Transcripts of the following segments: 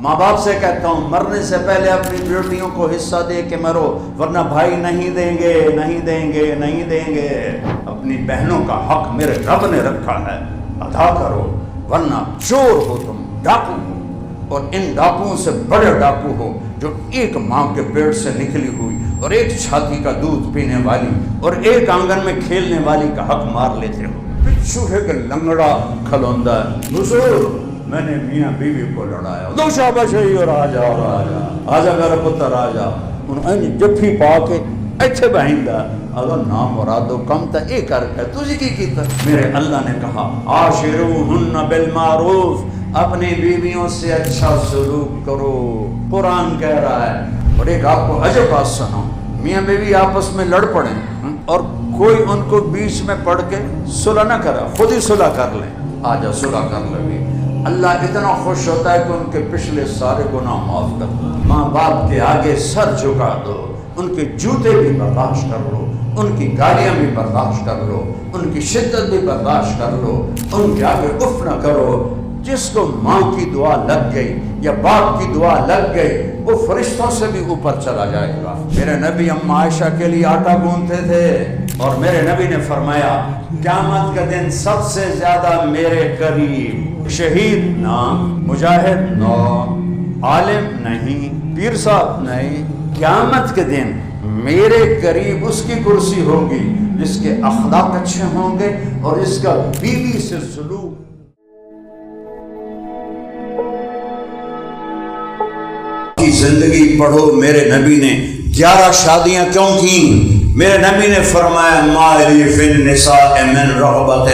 ماں باپ سے کہتا ہوں مرنے سے پہلے اپنی بیٹیوں کو حصہ دے کے مرو، ورنہ بھائی نہیں دیں گے، نہیں دیں گے، نہیں دیں گے۔ اپنی بہنوں کا حق میرے رب نے رکھا ہے، ادا کرو، ورنہ چور ہو تم، ڈاکو ہو، اور ان ڈاکوؤں سے بڑے ڈاکو ہو جو ایک ماں کے پیٹ سے نکلی ہوئی اور ایک چھاتی کا دودھ پینے والی اور ایک آنگن میں کھیلنے والی کا حق مار لیتے ہو۔ چوہے کے لنگڑا کھلوندا ہے، حضور میں نے میاں بیوی کو لڑایا، دو شاباش اور آجا میرا پتر آجا، انہیں جفی پا کے اچھے بہندہ اگر نام مرادو کم تا ایک کرکے تجھے کی کیتا؟ میرے اللہ نے کہا عاشروہن بالمعروف، اپنی بیویوں سے اچھا سلوک کرو، قرآن کہہ رہا ہے۔ اور ایک آپ کو عجب بات سناؤں، میاں بیوی آپس میں لڑ پڑیں اور کوئی ان کو بیچ میں پڑھ کے صلح نہ کرا، خود ہی صلح کر لیں، آجا صلح کر لیں، اللہ اتنا خوش ہوتا ہے کہ ان کے پچھلے سارے گناہ معاف کر دو۔ ماں باپ کے آگے سر جھکا دو، ان کے جوتے بھی برداشت کر لو، ان کی گالیاں بھی برداشت کر لو، ان کی شدت بھی برداشت کر لو، ان کے آگے اف نہ کرو۔ جس کو ماں کی دعا لگ گئی یا باپ کی دعا لگ گئی وہ فرشتوں سے بھی اوپر چلا جائے گا۔ میرے نبی اما عائشہ کے لیے آٹا گوندتے تھے اور میرے نبی نے فرمایا قیامت کا دن سب سے زیادہ میرے قریب شہید نہ، مجاہد نہ، عالم نہیں، پیر صاحب نہیں، قیامت کے دن میرے قریب اس کی کرسی ہوگی جس کے اخلاق اچھے ہوں گے اور اس کا بیوی سے سلوک۔ کی زندگی پڑھو، میرے نبی نے 11 شادیاں کیوں کی؟ میرے نبی نے فرمایا ما لی فی النساء من رغبت،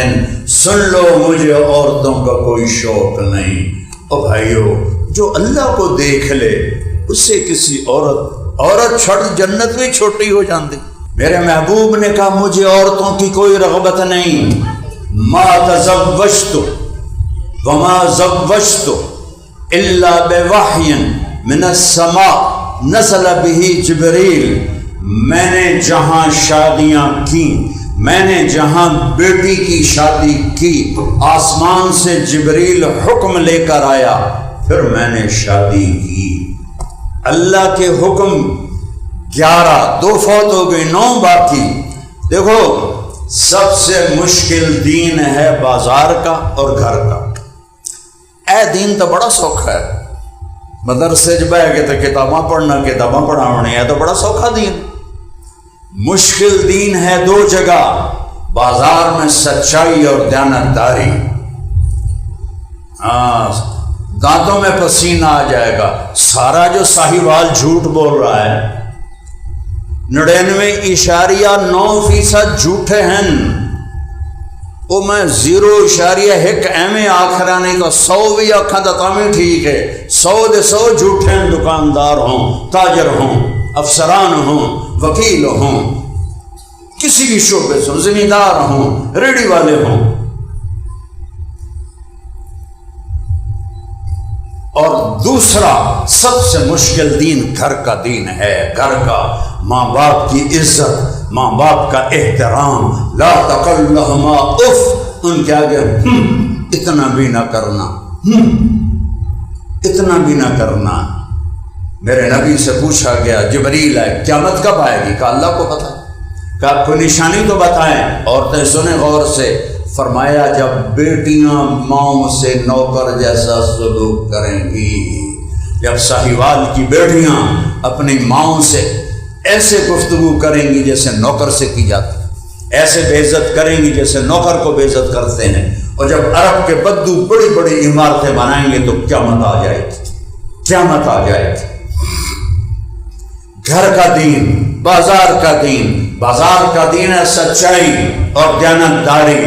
سن لو مجھے عورتوں کا کوئی شوق نہیں۔ او بھائیو، جو اللہ کو دیکھ لے اس سے کسی عورت چھڑ جنت بھی چھوٹی ہو جاندی۔ میرے محبوب نے کہا مجھے عورتوں کی کوئی رغبت نہیں، ما تزوجت وما زوجت الا بوحی من السماء نزل به جبریل۔ میں نے جہاں شادیاں کی، میں نے جہاں بیٹی کی شادی کی، آسمان سے جبریل حکم لے کر آیا، پھر میں نے شادی کی۔ اللہ کے حکم 11، 2 فوت ہو گئی، 9 باقی۔ دیکھو سب سے مشکل دین ہے بازار کا اور گھر کا۔ اے دین تو بڑا سوکھا ہے، مدرسے جب ہے کہ تو کتاباں پڑھاونے ہے تو بڑا سوکھا دین۔ مشکل دین ہے 2 جگہ، بازار میں سچائی اور دیانتداری۔ دانتوں میں پسینہ آ جائے گا۔ سارا جو ساہیوال جھوٹ بول رہا ہے 99.9% جھوٹے ہیں، وہ میں 0.1 ایویں آخرا نہیں تو 100 بھی آکھاں تو تاں ٹھیک ہے۔ 100 دے 100 جھوٹے ہیں، دکاندار ہوں، تاجر ہوں، افسران ہوں، وکیل ہوں، کسی بھی شعبے سے، زمیندار ہوں، ریڑھی والے ہوں۔ اور دوسرا سب سے مشکل دین گھر کا دین ہے، گھر کا، ماں باپ کی عزت، ماں باپ کا احترام، لا تقل لہما اف، ان کے آگے اتنا بھی نہ کرنا، اتنا بھی نہ کرنا۔ میرے نبی سے پوچھا گیا جبریل آئے قیامت کب آئے گی؟ کہا اللہ کو پتہ، کہا کوئی نشانی تو بتائیں۔ عورتیں سنیں غور سے، فرمایا جب بیٹیاں ماؤں سے نوکر جیسا سلوک کریں گی، جب ساہیوال کی بیٹیاں اپنی ماؤں سے ایسے گفتگو کریں گی جیسے نوکر سے کی جاتی، ایسے بے عزت کریں گی جیسے نوکر کو بے عزت کرتے ہیں، اور جب عرب کے بدو بڑی بڑی عمارتیں بنائیں گے تو قیامت آ جائے گی، قیامت آ جائے گی۔ گھر کا دین، بازار کا دین، بازار کا دین ہے سچائی اور دیانتداری۔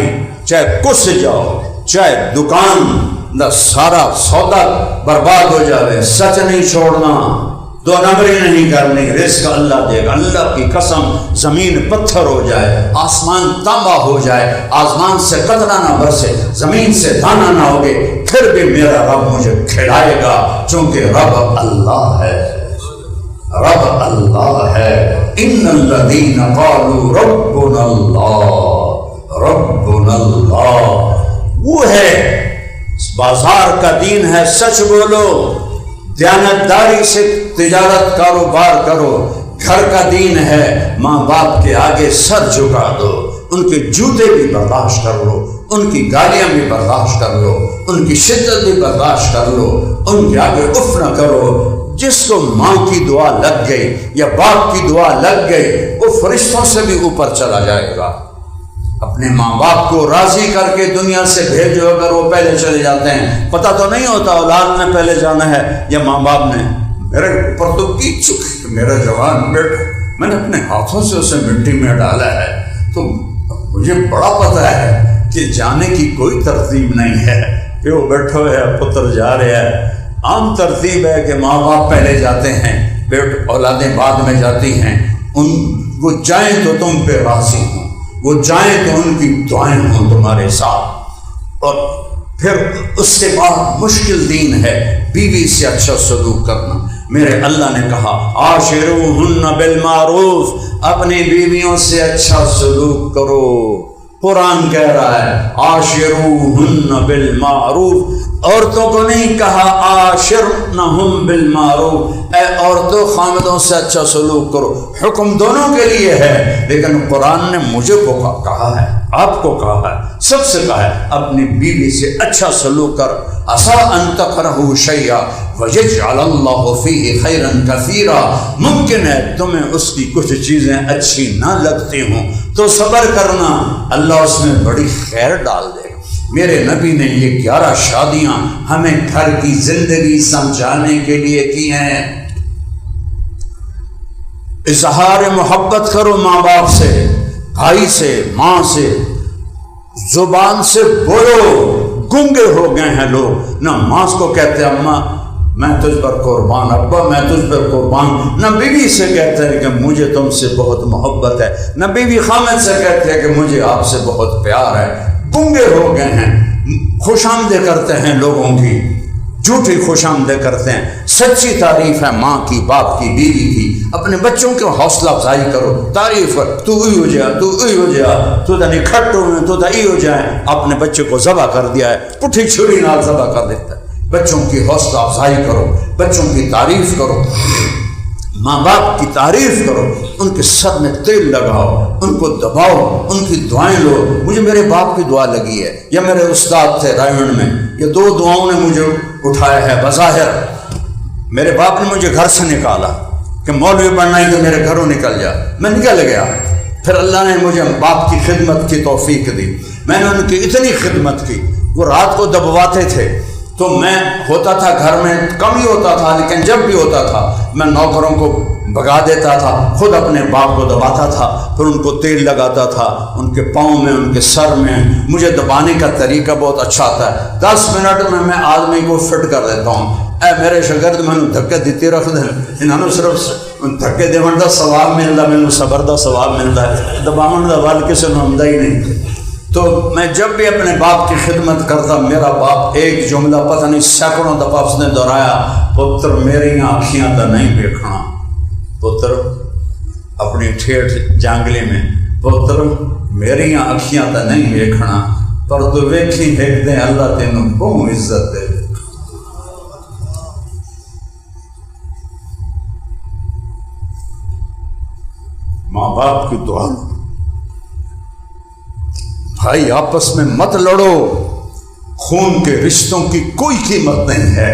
چاہے کس جاؤ، چاہے دکان دا سارا سودا برباد ہو جاوے، سچ نہیں چھوڑنا، 2 نمبری نہیں کرنی، رزق اللہ دے گا۔ اللہ کی قسم زمین پتھر ہو جائے، آسمان تانبا ہو جائے، آسمان سے قطرہ نہ برسے، زمین سے دانہ نہ ہوگے، پھر بھی میرا رب مجھے کھلائے گا، چونکہ رب اللہ ہے، رب اللہ ہے۔ ان الذین قالوا ربنا اللہ، ربنا اللہ، وہ ہے بازار کا دین ہے سچ بولو، دیانتداری سے تجارت کاروبار کرو، گھر کا دین ہے، ماں باپ کے آگے سر جھکا دو، ان کے جوتے بھی برداشت کر لو، ان کی گالیاں بھی برداشت کر لو، ان کی شدت بھی برداشت کر لو، ان کے آگے اف نہ کرو۔ جس کو ماں کی دعا لگ گئی یا باپ کی دعا لگ گئی وہ فرشتوں سے بھی اوپر چلا جائے گا۔ اپنے ماں باپ کو راضی کر کے دنیا سے بھیجو، اگر وہ پہلے چلے جاتے ہیں، پتہ تو نہیں ہوتا اولاد نے پہلے جانا ہے یا ماں باپ نے۔ میرے اوپر تو کی چکی میرا جوان بیٹا، میں نے اپنے ہاتھوں سے اسے مٹی میں ڈالا ہے، تو مجھے بڑا پتہ ہے کہ جانے کی کوئی ترتیب نہیں ہے کہ وہ بیٹھو ہے پتر جا رہے ہیں۔ عام ترتیب ہے کہ ماں باپ پہلے جاتے ہیں، اولادیں بعد میں جاتی ہیں۔ وہ جائیں تو تم پہ راضی ہوں، وہ جائیں تو ان کی دعائیں ہوں تمہارے ساتھ۔ اور پھر اس کے بعد مشکل دین ہے بیوی سے اچھا سلوک کرنا۔ میرے اللہ نے کہا عاشروہن بالمعروف، اپنی بیویوں سے اچھا سلوک کرو۔ قرآن کہہ رہا ہے عاشروہن بالمعروف، عورتوں کو نہیں کہا عاشرنہم بالمعروف، اے عورتوں خامدوں سے اچھا سلوک کرو۔ حکم دونوں کے لیے ہے، لیکن قرآن نے مجھے کو کہا ہے، آپ کو کہا ہے، سب سے کہا ہے اپنی بیوی سے اچھا سلوک کر۔ عسیٰ ان تکرہوا شیئا ویجعل اللہ فیہ خیرا کثیرا، ممکن ہے تمہیں اس کی کچھ چیزیں اچھی نہ لگتی ہوں تو صبر کرنا، اللہ اس میں بڑی خیر ڈال دے گا۔ میرے نبی نے یہ 11 شادیاں ہمیں گھر کی زندگی سمجھانے کے لیے کی ہیں۔ اظہار محبت کرو ماں باپ سے، بھائی سے، ماں سے، زبان سے بولو۔ گنگے ہو گئے ہیں لوگ، نہ ماں کو کہتے اماں میں تجھ پر قربان، ابا میں تجھ پر قربان، نہ بیوی سے کہتے ہیں کہ مجھے تم سے بہت محبت ہے، نہ بیوی خامد سے کہتے ہیں کہ مجھے آپ سے بہت پیار ہے۔ گنگے ہو گئے ہیں، خوش آمدیں کرتے ہیں لوگوں کی، جھوٹی خوش آمدیں کرتے ہیں۔ سچی تعریف ہے ماں کی، باپ کی، بیوی کی۔ اپنے بچوں کی حوصلہ افزائی کرو، تعریف کر، تو ای ہو جا، تو ای ہو جا، تو تا نہیں کھٹو میں، تو تا ای ہو جائے۔ اپنے بچے کو ذبح کر دیا ہے، پٹھی چھری نال ذبح کر دیتا ہے۔ بچوں کی حوصلہ افزائی کرو، بچوں کی تعریف کرو، ماں باپ کی تعریف کرو، ان کے سر میں تیل لگاؤ، ان کو دباؤ، ان کی دعائیں لو۔ مجھے میرے باپ کی دعا لگی ہے، یا میرے استاد تھے رائمنڈ میں، یہ 2 دعاؤں نے مجھے اٹھایا ہے۔ بظاہر میرے باپ نے مجھے گھر سے نکالا کہ مولوی بننا ہی تو میرے گھروں نکل جا، میں نکل گیا۔ پھر اللہ نے مجھے باپ کی خدمت کی توفیق دی، میں نے ان کی اتنی خدمت کی، وہ رات کو دبواتے تھے تو میں ہوتا تھا گھر میں، کم ہی ہوتا تھا لیکن جب بھی ہوتا تھا میں نوکروں کو بھگا دیتا تھا، خود اپنے باپ کو دباتا تھا، پھر ان کو تیل لگاتا تھا ان کے پاؤں میں، ان کے سر میں۔ مجھے دبانے کا طریقہ بہت اچھا آتا ہے، 10 منٹ میں آدمی کو فٹ کر دیتا ہوں۔ اے میرے شاگرد مینوں دھکے دیتے رکھ دیں، انہوں صرف دھکے دیون دا ثواب ملتا، مینوں صبر دا ثواب ملتا ہے، دباون دا ول کسی نوں آਉਂਦਾ ہی نہیں۔ تو میں جب بھی اپنے باپ کی خدمت کرتا، میرا باپ ایک جملہ پتہ نہیں سینکڑوں دفعہ اس نے دہرایا، پتر میریاں اکھیاں تا نہیں ویکھنا۔ پتر اپنی ٹھیٹھ جانگلی میں، پتر میریاں اکھیاں تا نہیں ویکھنا، پر تو ویکھی ایک دن اللہ تینوں بہت عزت دے۔ ماں باپ کی دعا، بھائی آپس میں مت لڑو، خون کے رشتوں کی کوئی قیمت نہیں ہے۔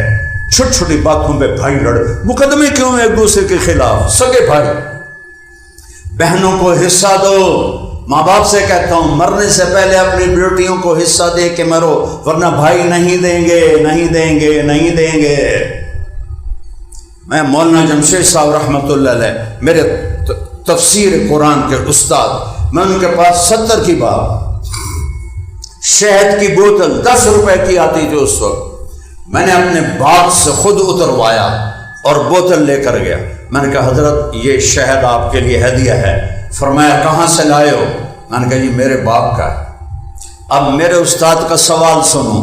چھوٹی چھوٹی باتوں پہ بھائی لڑ، مقدمے کیوں ایک دوسرے کے خلاف؟ سگے بھائی بہنوں کو حصہ دو۔ ماں باپ سے کہتا ہوں مرنے سے پہلے اپنی بیٹیوں کو حصہ دے کے مرو، ورنہ بھائی نہیں دیں گے، نہیں دیں گے، نہیں دیں گے۔ میں مولانا جمشید صاحب رحمۃ اللہ علیہ، میرے تفسیر قرآن کے استاد، میں ان کے پاس 70 کی بات، شہد کی بوتل 10 روپے کی آتی تھی اس وقت، میں نے اپنے باغ سے خود اتروایا اور بوتل لے کر گیا۔ میں نے کہا حضرت یہ شہد آپ کے لیے ہدیہ ہے۔ فرمایا کہاں سے لائے ہو؟ میں نے کہا جی میرے باپ کا ہے۔ اب میرے استاد کا سوال سنو،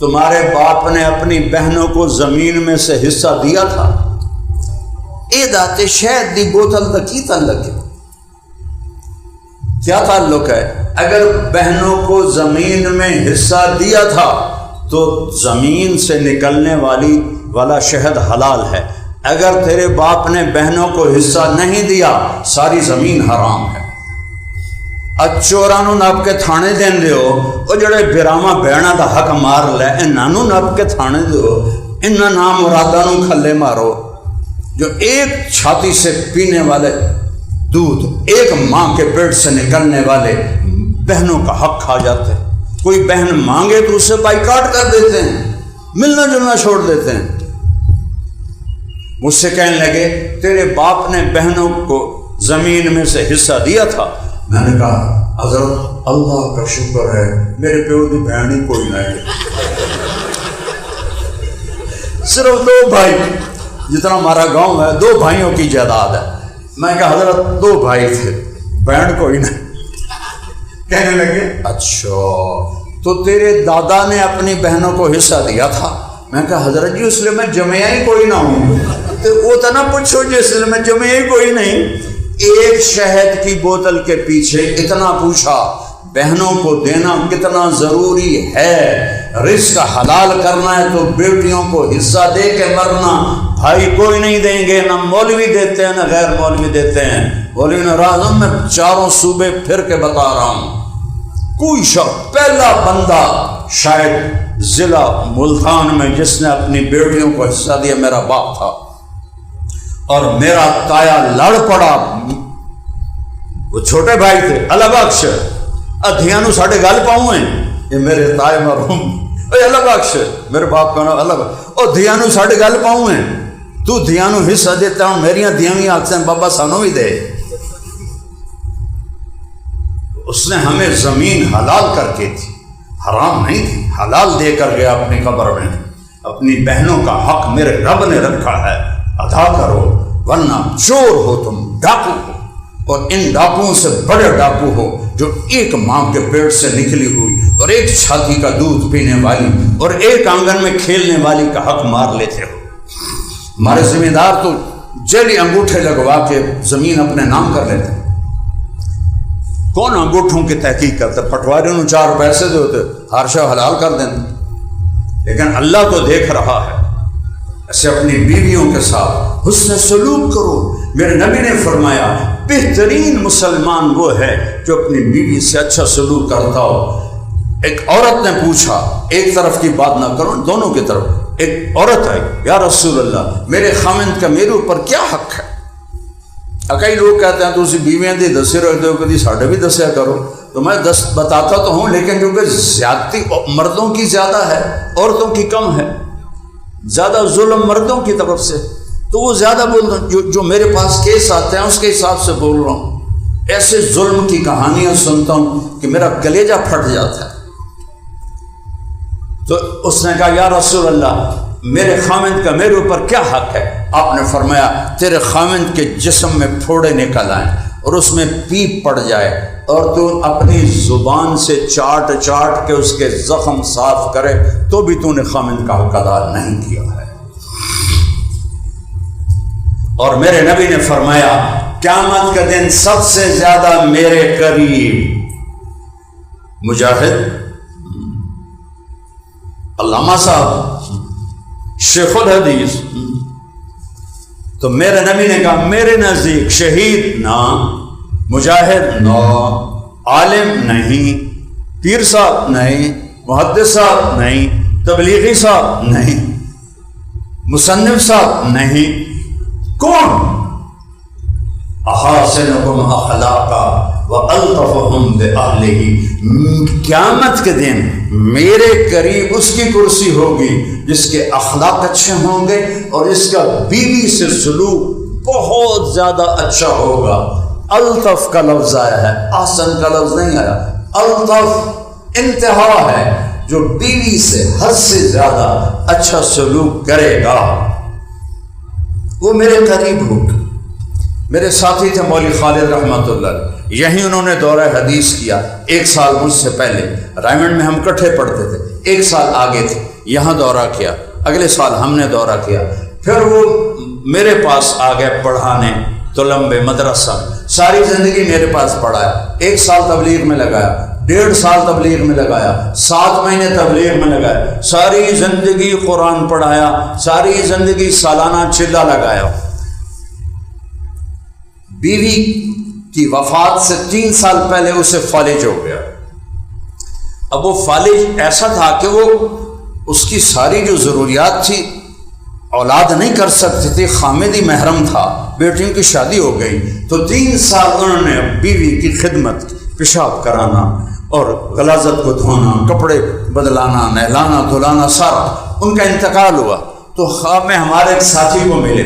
تمہارے باپ نے اپنی بہنوں کو زمین میں سے حصہ دیا تھا؟ اے داتے شہد دی بوتل دا کی تعلق ہے؟ کیا تعلق ہے؟ اگر بہنوں کو زمین میں حصہ دیا تھا تو زمین سے نکلنے والی والا شہد حلال ہے، اگر تیرے باپ نے بہنوں کو حصہ نہیں دیا ساری زمین حرام ہے۔ چوراں نوں نپ کے تھانے دین دیو، وہ جڑے براواں بہناں دا حق مار لے انہاں نوں نپ کے تھانے دیو، انہاں نام مراداں نوں کھلے مارو جو ایک چھاتی سے پینے والے دودھ، ایک ماں کے پیٹ سے نکلنے والے بہنوں کا حق کھا جاتے ہیں۔ کوئی بہن مانگے تو اسے بائیکاٹ کر دیتے ہیں، ملنا جلنا چھوڑ دیتے ہیں۔ مجھ سے کہنے لگے تیرے باپ نے بہنوں کو زمین میں سے حصہ دیا تھا؟ میں نے کہا حضرت اللہ کا شکر ہے میرے پیو دی بہن ہی کوئی نہ ہے، صرف 2 بھائی، جتنا ہمارا گاؤں ہے 2 بھائیوں کی جائیداد ہے۔ میں کہا حضرت 2 بھائی تھے، بہن کوئی نہیں۔ کہنے لگے اچھا تو تیرے دادا نے اپنی بہنوں کو حصہ دیا تھا؟ میں کہا حضرت جی اس لیے میں جمعہ ہی کوئی نہ ہوں، تو وہ تو نہ پوچھو جی اس لیے میں جمعہ ہی کوئی نہیں۔ ایک شہد کی بوتل کے پیچھے اتنا پوچھا، بہنوں کو دینا کتنا ضروری ہے، رزق حلال کرنا ہے تو بیٹیوں کو حصہ دے کے مرنا۔ بھائی کوئی نہیں دیں گے، نہ مولوی دیتے ہیں نہ غیر مولوی دیتے ہیں۔ مولوی ناراض ہوں، میں 4 صوبے پھر کے بتا رہا ہوں، کوئی شخص پہلا بندہ شاید ضلع ملتان میں جس نے اپنی بیٹیوں کو حصہ دیا میرا باپ تھا، اور میرا تایا لڑ پڑا، وہ چھوٹے بھائی تھے، اللہ بخش ادھیانو ساڑھے گل پاؤں ہیں، یہ میرے تائے مرحوم، اے اللہ بخش میرے باپ کا نام اللہ بخش، او دھیانو ساڑھے گل پاؤں ہیں، تو دھیانو حصہ دیتا ہوں، میریاں دیاں آکھتے ہیں بابا سانو بھی دے۔ اس نے ہمیں زمین حلال کر کے تھی، حرام نہیں تھی، حلال دے کر گیا اپنی قبر میں۔ اپنی بہنوں کا حق میرے رب نے رکھا ہے، ادا کرو، ورنہ چور ہو تم، ڈاکو ہو، اور ان ڈاکوؤں سے بڑے ڈاکو ہو جو ایک ماں کے پیٹ سے نکلی ہوئی اور ایک چھاتی کا دودھ پینے والی اور ایک آنگن میں کھیلنے والی کا حق مار لیتے ہو۔ ہمارے ذمہ دار تو جیلی انگوٹھے لگوا کے زمین اپنے نام کر لیتے، کون انگوٹھوں کی تحقیق کرتا؟ پٹواری نے 4 پیسے دے ہوتے ہر شے حلال کر دیں، لیکن اللہ تو دیکھ رہا ہے۔ ایسے اپنی بیویوں کے ساتھ حسن سلوک کرو۔ میرے نبی نے فرمایا بہترین مسلمان وہ ہے جو اپنی بیوی سے اچھا سلوک کرتا ہو۔ ایک عورت نے پوچھا، ایک طرف کی بات نہ کرو، دونوں کی طرف۔ ایک عورت آئی، یا رسول اللہ میرے خامند کا میرے اوپر کیا حق ہے؟ کئی لوگ کہتے ہیں تو اسی بیویاں دی دسے رکھ دو، کدی ساڑھے بھی دسیا کرو، تو میں بتاتا تو ہوں، لیکن کیونکہ زیادتی مردوں کی زیادہ ہے عورتوں کی کم ہے، زیادہ ظلم مردوں کی طرف سے، تو وہ زیادہ بول رہا ہوں۔ جو میرے پاس کیس آتے ہیں اس کے حساب سے بول رہا ہوں۔ ایسے ظلم کی کہانیاں سنتا ہوں کہ میرا کلیجہ پھٹ جاتا ہے۔ تو اس نے کہا یا رسول اللہ میرے خامند کا میرے اوپر کیا حق ہے؟ آپ نے فرمایا تیرے خامند کے جسم میں پھوڑے نکل آئیں اور اس میں پیپ پڑ جائے اور تو اپنی زبان سے چاٹ چاٹ کے اس کے زخم صاف کرے تو بھی تو نے خامند کا حق ادا نہیں کیا ہے۔ اور میرے نبی نے فرمایا قیامت کا دن سب سے زیادہ میرے قریب مجاہد، علامہ صاحب، شیخ الحدیث، تو میرے نبی نے کہا میرے نزدیک شہید نہ، مجاہد نہ، عالم نہیں، پیر صاحب نہیں، محدث صاحب نہیں، تبلیغی صاحب نہیں، مصنف صاحب نہیں، کون؟ احاسنکم اخلاقا والطفہم بأہلہ، قیامت کے دن میرے قریب اس کی کرسی ہوگی جس کے اخلاق اچھے ہوں گے اور اس کا بیوی سے سلوک بہت زیادہ اچھا ہوگا۔ الطف کا لفظ آیا ہے، احسن کا لفظ نہیں آیا۔ الطف انتہا ہے، جو بیوی سے حد سے زیادہ اچھا سلوک کرے گا وہ میرے قریب ہوگا۔ میرے ساتھی تھے مولوی خالد رحمۃ اللہ، یہی انہوں نے دورہ حدیث کیا 1 سال مجھ سے پہلے، رائمنڈ میں ہم کٹھے پڑھتے تھے، 1 سال آگے تھے، یہاں دورہ کیا، اگلے سال ہم نے دورہ کیا، پھر وہ میرے پاس آ گئے پڑھانے طلب مدرسہ، ساری زندگی میرے پاس پڑھا ہے، 1 سال تبلیغ میں لگایا، 1.5 سال تبلیغ میں لگایا، 7 مہینے تبلیغ میں لگایا، ساری زندگی قرآن پڑھایا، ساری زندگی سالانہ چلہ لگایا۔ بیوی کی وفات سے 3 سال پہلے اسے فالج ہو گیا۔ اب وہ فالج ایسا تھا کہ وہ اس کی ساری جو ضروریات تھی اولاد نہیں کر سکتی تھی، خامدی محرم تھا، بیٹیوں کی شادی ہو گئی، تو 3 سال انہوں نے بیوی کی خدمت، پیشاب کرانا اور غلاظت کو دھونا، کپڑے بدلانا، نہلانا دھلانا، سارا۔ ان کا انتقال ہوا تو خواب میں ہمارے ایک ساتھی کو ملے،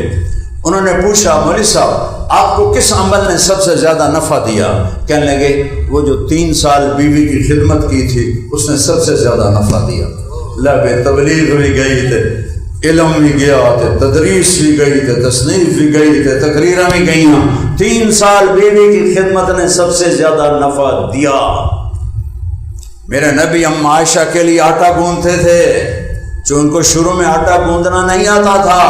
انہوں نے پوچھا مولوی صاحب آپ کو کس عمل نے سب سے زیادہ نفع دیا؟ کہنے لگے وہ جو 3 سال بیوی کی خدمت کی تھی اس نے سب سے زیادہ نفع دیا۔ لب تبلیغ بھی گئی تھے، علم بھی گیا تھے، تدریس بھی گئی تھے، تصنیف بھی گئی تھے، تقریریں بھی گئیں، 3 سال بیوی کی خدمت نے سب سے زیادہ نفع دیا۔ میرے نبی ام عائشہ کے لیے آٹا گوندتے تھے، جو ان کو شروع میں آٹا گوندنا نہیں آتا تھا،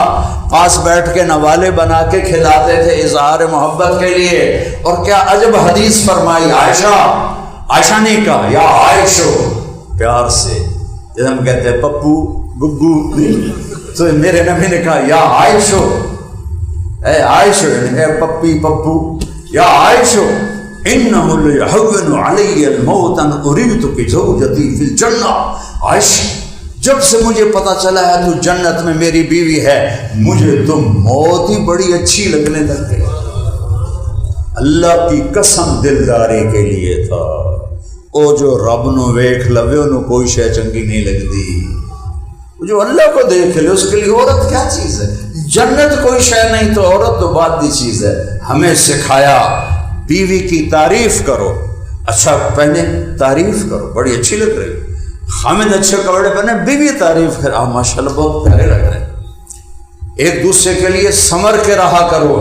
پاس بیٹھ کے نوالے بنا کے کھلاتے تھے اظہار محبت کے لیے۔ اور کیا عجب حدیث فرمائی، عائشہ نے کہا یا عائشو، پیار سے جیسے ہم کہتے ہیں پپو گگو، تو میرے نبی نے کہا یا عائشو، اے عائشو، اے پپی پپو، یا عائشو انہ لیہون علی الموت ان اریدک زوجتی فی الجنہ۔ عائشہ جب سے مجھے پتا چلا ہے تو جنت میں میری بیوی ہے، مجھے تو موت ہی بڑی اچھی لگنے لگ گئی۔ اللہ کی قسم دلداری کے لیے تھا، او جو رب نو ویکھ لوے انہوں کوئی شے چنگی نہیں لگتی، جو اللہ کو دیکھ لے اس کے لیے عورت کیا چیز ہے؟ جنت کوئی شے نہیں تو عورت تو بعد کی چیز ہے۔ ہمیں سکھایا بیوی کی تعریف کرو، اچھا پہنے تعریف کرو، بڑی اچھی لگ رہی، خامد اچھے کپڑے پہنے، بیوی تعریف کر، آپ ماشاءاللہ بہت پیارے لگ رہے ہیں۔ ایک دوسرے کے لیے سمر کے رہا کرو،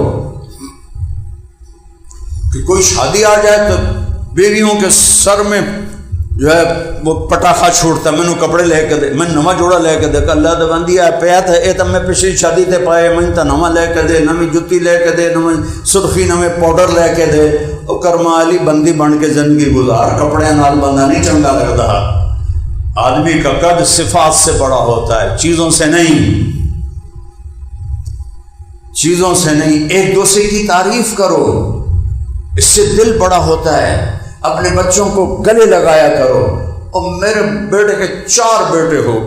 کہ کوئی شادی آ جائے تو بیویوں کے سر میں جو ہے وہ پٹاخہ چھوڑتا، میں نے کپڑے لے کے دے، میں نواں جوڑا لے کے دے، اللہ دے بندی ہے پیات ہے اے تم میں پچھلی شادی تے پائے، میں تا نواں لے کے دے، نویں جتی لے کے دے، نویں سرخی نویں پاؤڈر لے کے دے، او کرما علی بندی بن کے زندگی گزار، کپڑے نال بندہ نہیں چنگا لگتا۔ آدمی کا قد صفات سے بڑا ہوتا ہے، چیزوں سے نہیں، چیزوں سے نہیں۔ ایک دوسرے کی تعریف کرو، اس سے دل بڑا ہوتا ہے۔ اپنے بچوں کو گلے لگایا کرو۔ اور میرے بیٹے کے 4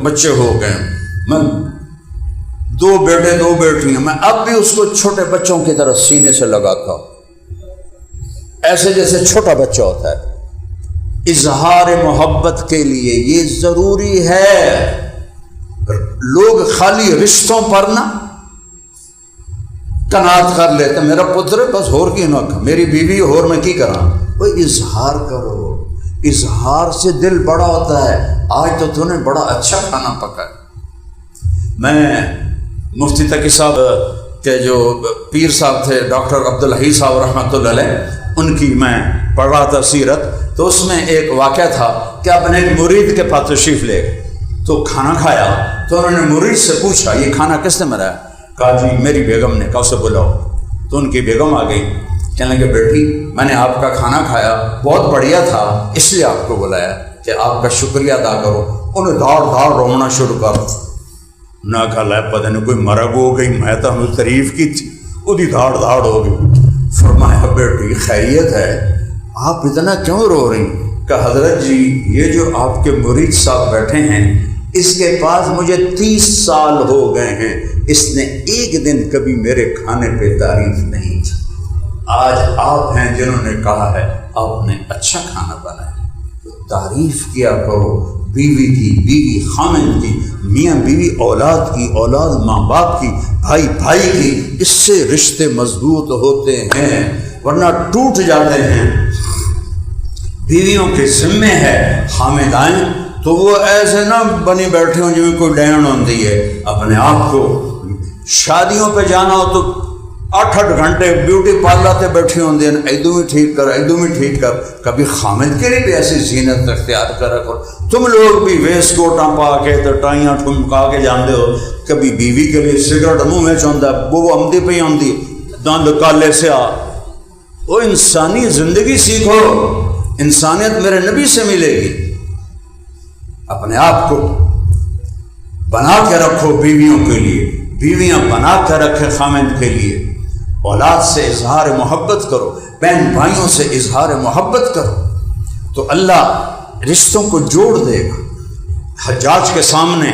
بچے ہو گئے، میں 2 بیٹے 2 بیٹیاں، میں اب بھی اس کو چھوٹے بچوں کی طرح سینے سے لگاتا ہوں، ایسے جیسے چھوٹا بچہ ہوتا ہے۔ اظہار محبت کے لیے یہ ضروری ہے۔ لوگ خالی رشتوں پر نہ کنات کر لیتے، میرا پتر بس ہور کی نہ، میری بیوی ہور میں کی کراں، وہ اظہار کرو، اظہار سے دل بڑا ہوتا ہے۔ آج تو تو نے بڑا اچھا کھانا پکا ہے۔ میں مفتی تقی صاحب کے جو پیر صاحب تھے ڈاکٹر عبدالحی صاحب رحمۃ اللہ علیہ، ان کی میں پڑھ رہا تھا سیرت، تو اس میں ایک واقعہ تھا کہ اپنے ایک مرید کے پاس تشریف لے تو کھانا کھایا، تو انہوں نے مرید سے پوچھا یہ کھانا کس نے بنایا؟ کہا جی میری بیگم نے۔ کہا اسے بلاؤ۔ تو ان کی بیگم آ گئی، کہنے لگے بیٹی میں نے آپ کا کھانا کھایا، بہت بڑھیا تھا، اس لیے آپ کو بلایا کہ آپ کا شکریہ ادا کرو۔ انہیں دھاڑ رونا شروع کر، نہ کہا لے پتہ نہیں کوئی مرگ ہو گئی، میں تو انہوں تعریف کی تھی، وہی دھاڑ ہو گئی۔ فرمایا بیٹی خیریت ہے، آپ اتنا کیوں رو رہی؟ کہ حضرت جی یہ جو آپ کے مرید صاحب بیٹھے ہیں اس کے پاس مجھے 30 سال ہو گئے ہیں، اس نے ایک دن کبھی میرے کھانے پہ تعریف نہیں کی۔ آج آپ ہیں جنہوں نے کہا ہے آپ نے اچھا کھانا بنایا، تو تعریف کیا کرو بیوی کی، بیوی خامن کی، میاں بیوی اولاد کی، اولاد ماں باپ کی، بھائی کی۔ اس سے رشتے مضبوط ہوتے ہیں، ورنہ ٹوٹ جاتے ہیں۔ بیویوں کے ذمے ہے حامدائیں، تو وہ ایسے نہ بنی بیٹھے ہوں جنہیں کوئی ڈین ہوتی ہے۔ اپنے آپ کو شادیوں پہ جانا ہو تو 8 گھنٹے بیوٹی پارلر تے بیٹھی ہوں دین، ایدو میں ٹھیک کر، کبھی خامد کے لیے بھی ایسی زینت اختیار کرا کرو۔ تم لوگ بھی ویس کوٹاں پا کے تو ٹائیاں ٹھمکا کے جاندے ہو، کبھی بیوی کے لیے سگریٹ منہ میں چوندا وہ آمدی پہ آمدی دند کالے سے آ، وہ انسانی زندگی سیکھو۔ انسانیت میرے نبی سے ملے گی۔ اپنے آپ کو بنا کے رکھو بیویوں کے لیے، بیویاں بنا کے رکھے خامند کے لیے۔ اولاد سے اظہار محبت کرو، بہن بھائیوں سے اظہار محبت کرو، تو اللہ رشتوں کو جوڑ دے گا۔ حجاج کے سامنے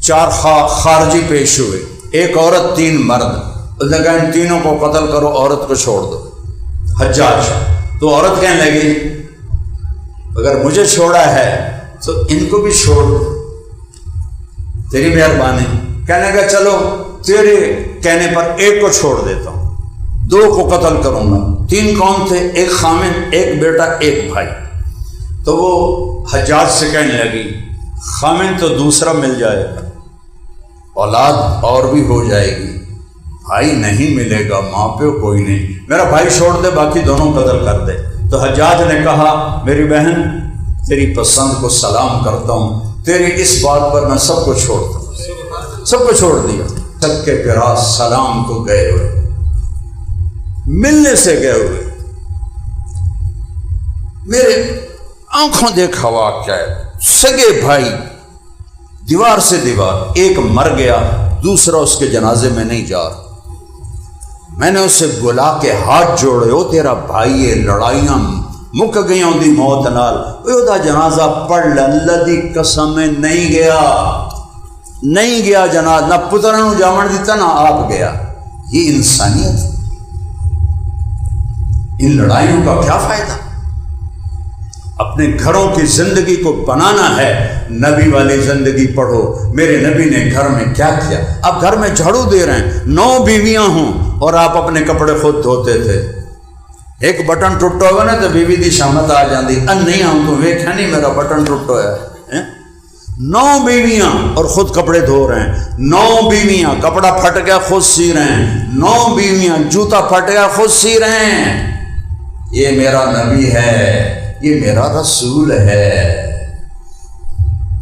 4 خارجی پیش ہوئے، 1 عورت 3 مرد، اس نے کہا ان تینوں کو قتل کرو، عورت کو چھوڑ دو۔ حجاج تو عورت کہنے لگی اگر مجھے چھوڑا ہے تو ان کو بھی چھوڑ دو، تیری مہربانی۔ کہنے لگا چلو تیرے کہنے پر 1 کو چھوڑ دیتا ہوں، 2 کو قتل کروں گا۔ 3 کون تھے؟ 1 خامن، 1 بیٹا، 1 بھائی۔ تو وہ حجاج سے کہنے لگی خامن تو دوسرا مل جائے گا، اولاد اور بھی ہو جائے گی، بھائی نہیں ملے گا، ماں پہ کوئی نہیں، میرا بھائی چھوڑ دے، باقی دونوں قتل کر دے۔ تو حجاج نے کہا میری بہن تیری پسند کو سلام کرتا ہوں، تیری اس بات پر میں سب کو چھوڑتا ہوں، سب کو چھوڑ دیا۔ سب کے پیرا سلام کو گئے ہوئے، ملنے سے گئے ہوئے۔ میرے آنکھوں دیکھا واقعہ ہے، سگے بھائی دیوار سے دیوار، 1 مر گیا، دوسرا اس کے جنازے میں نہیں جا رہا۔ میں نے اسے بلا کے ہاتھ جوڑے، او تیرا بھائی ہے، لڑائیاں مک گئیاں دی موت نال، او دا جنازہ پڑھ لے، اللہ دی قسم میں نہیں گیا جنازہ، نہ پترا نو جاون دیتا نہ آپ گیا۔ یہ انسانیت، ان لڑائیوں کا کیا فائدہ؟ اپنے گھروں کی زندگی کو بنانا ہے، نبی والی زندگی پڑھو۔ میرے نبی نے گھر میں کیا کیا؟ آپ گھر میں جھاڑو دے رہے ہیں، 9 بیویاں ہوں اور آپ اپنے کپڑے خود دھوتے تھے۔ 1 بٹن ٹوٹا ہوا نا تو بیوی دی شامت آ جاندی، نہیں ہوں تو ویکھیا نہیں میرا بٹن ٹوٹا ہے۔ 9 بیویاں اور خود کپڑے دھو رہے ہیں، 9 بیویاں کپڑا پھٹ گیا خود سی رہے ہیں، 9 بیویاں جوتا پھٹ گیا خود سی رہے ہیں۔ یہ میرا نبی ہے، یہ میرا رسول ہے،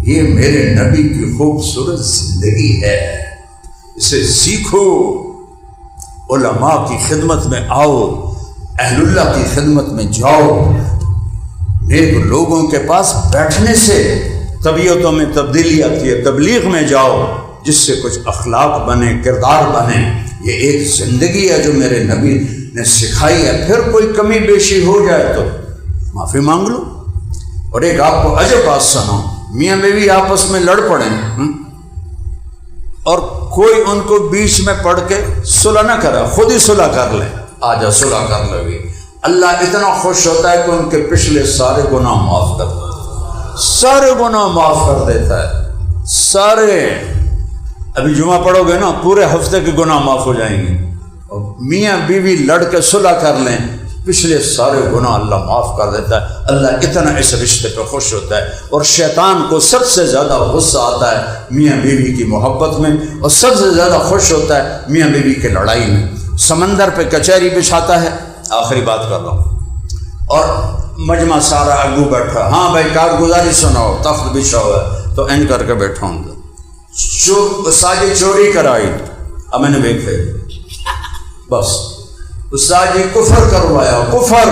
یہ میرے نبی کی خوبصورت زندگی ہے، اسے سیکھو۔ علماء کی خدمت میں آؤ، اہل اللہ کی خدمت میں جاؤ، نیک لوگوں کے پاس بیٹھنے سے طبیعتوں میں تبدیلی آتی ہے۔ تبلیغ میں جاؤ جس سے کچھ اخلاق بنے، کردار بنے۔ یہ ایک زندگی ہے جو میرے نبی نے سکھائی ہے۔ پھر کوئی کمی بیشی ہو جائے تو معافی مانگ لو۔ اور ایک آپ کو عجب بات سناؤ، میاں بیوی آپس میں لڑ پڑیں اور کوئی ان کو بیچ میں پڑھ کے صلح نہ کرے، خود ہی صلح کر لیں، آجا صلح کر لو گی، اللہ اتنا خوش ہوتا ہے کہ ان کے پچھلے سارے گناہ معاف کر دیتا ہے، سارے گناہ معاف کر دیتا ہے، سارے۔ ابھی جمعہ پڑھو گے نا، پورے ہفتے کے گناہ معاف ہو جائیں گے۔ اور میاں بیوی لڑ کے صلح کر لیں، پچھلے سارے گناہ اللہ معاف کر دیتا ہے۔ اللہ اتنا اس رشتے پہ خوش ہوتا ہے۔ اور شیطان کو سب سے زیادہ غصہ آتا ہے میاں بیوی کی محبت میں، اور سب سے زیادہ خوش ہوتا ہے میاں بیوی کی لڑائی میں۔ سمندر پہ کچہری بچھاتا ہے، آخری بات کر رہا ہوں، اور مجمع سارا اگو بیٹھا، ہاں بھائی کارگزاری سناؤ، تخت بچھا ہوا ہے تو این کر کے بیٹھا ہوں گا، ساجی چوری کرائی، اب میں نے دیکھے بس استاد جی کفر کروایا، کفر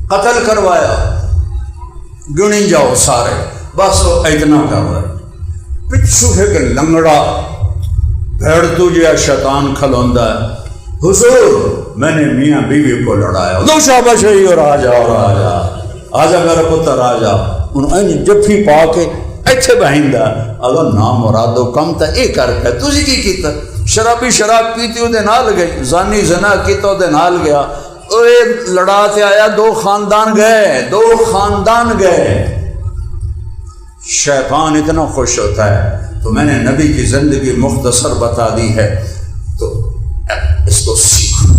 قتل کروایا، گنی جاؤ سارے، بس وہ اتنا کر رہے۔ پچھو ہے کہ لنگڑا بھیڑ تجھے شیطان کھلوندا ہے، حضور میں نے میاں بیوی کو لڑایا، دو شاباش ہے، اور آجا میرا پتر آجا، انہیں جفی پا کے ایتھے بہندا، اگر نام مرادو کم تا اے کر کے تجھے کی کیتا؟ شرابی شراب پیتی وہ دے نال گئی، زانی زنا کیتا وہ دے نال گیا، اوے لڑاتے آیا، 2 خاندان گئے، 2 خاندان گئے۔ شیطان اتنا خوش ہوتا ہے۔ تو میں نے نبی کی زندگی مختصر بتا دی ہے، تو اس کو سیکھو،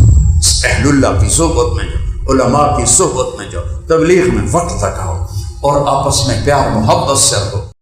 اہل اللہ کی صحبت میں جاؤ، علماء کی صحبت میں جاؤ، تبلیغ میں وقت لگاؤ، اور آپس میں پیار محبت سے رہو۔